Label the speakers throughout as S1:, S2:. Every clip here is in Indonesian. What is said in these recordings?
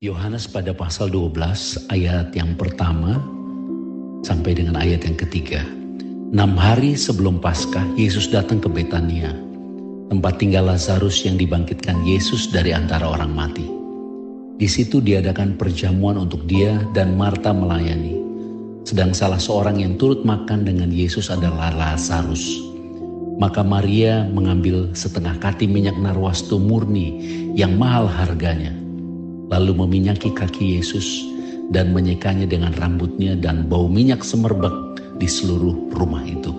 S1: Yohanes pada pasal 12 ayat yang pertama sampai dengan ayat yang ketiga. 6 hari sebelum Paskah, Yesus datang ke Betania, tempat tinggal Lazarus yang dibangkitkan Yesus dari antara orang mati. Di situ diadakan perjamuan untuk dia dan Marta melayani. Sedang salah seorang yang turut makan dengan Yesus adalah Lazarus. Maka Maria mengambil setengah kati minyak narwastu murni yang mahal harganya, lalu meminyaki kaki Yesus dan menyekanya dengan rambutnya, dan bau minyak semerbak di seluruh rumah itu.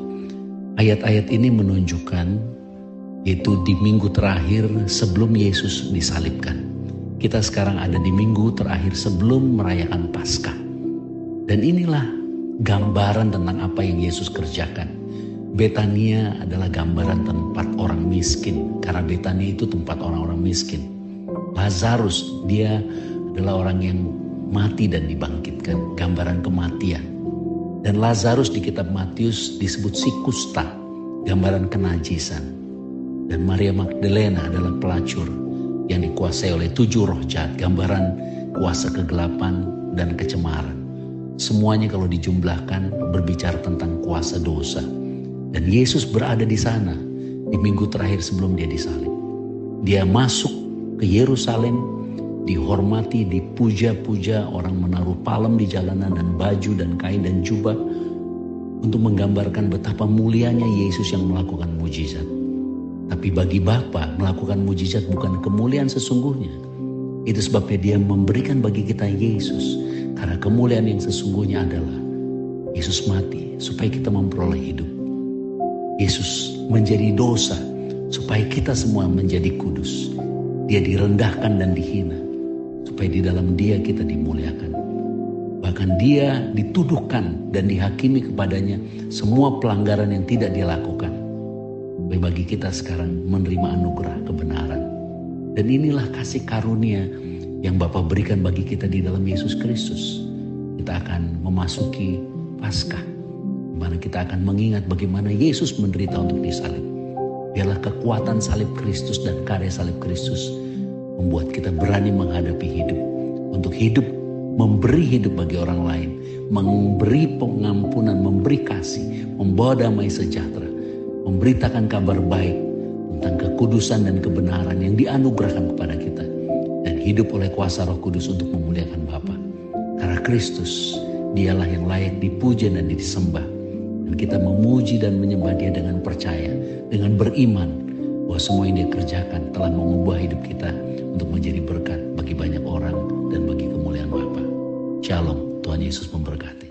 S1: Ayat-ayat ini menunjukkan yaitu di minggu terakhir sebelum Yesus disalibkan. Kita sekarang ada di minggu terakhir sebelum merayakan Paskah. Dan inilah gambaran tentang apa yang Yesus kerjakan. Betania adalah gambaran tempat orang miskin, karena Betania itu tempat orang-orang miskin. Lazarus, dia adalah orang yang mati dan dibangkitkan, gambaran kematian. Dan Lazarus di kitab Matius disebut si kusta, gambaran kenajisan. Dan Maria Magdalena adalah pelacur yang dikuasai oleh 7 roh jahat, gambaran kuasa kegelapan dan kecemaran. Semuanya kalau dijumlahkan berbicara tentang kuasa dosa. Dan Yesus berada di sana di minggu terakhir sebelum dia disalib. Dia masuk ke Yerusalem, dihormati, dipuja-puja, orang menaruh palem di jalanan dan baju dan kain dan jubah untuk menggambarkan betapa mulianya Yesus yang melakukan mujizat. Tapi bagi Bapa, melakukan mujizat bukan kemuliaan sesungguhnya. Itu sebabnya dia memberikan bagi kita Yesus, karena kemuliaan yang sesungguhnya adalah Yesus mati supaya kita memperoleh hidup. Yesus menjadi dosa supaya kita semua menjadi kudus. Dia direndahkan dan dihina supaya di dalam dia kita dimuliakan. Bahkan dia dituduhkan dan dihakimi kepadanya semua pelanggaran yang tidak dia lakukan. Bagi kita sekarang menerima anugerah kebenaran. Dan inilah kasih karunia yang Bapa berikan bagi kita di dalam Yesus Kristus. Kita akan memasuki Paskah, di mana kita akan mengingat bagaimana Yesus menderita untuk disalib. Biarlah kekuatan salib Kristus dan karya salib Kristus membuat kita berani menghadapi hidup. Untuk hidup, memberi hidup bagi orang lain, memberi pengampunan, memberi kasih, membawa damai sejahtera, memberitakan kabar baik tentang kekudusan dan kebenaran yang dianugerahkan kepada kita, dan hidup oleh kuasa Roh Kudus untuk memuliakan Bapa. Karena Kristus, dialah yang layak dipuja dan disembah. Dan kita memuji dan menyembah dia dengan percaya, dengan beriman bahwa semua yang dia kerjakan telah mengubah hidup kita untuk menjadi berkat bagi banyak orang dan bagi kemuliaan Bapa. Shalom, Tuhan Yesus memberkati.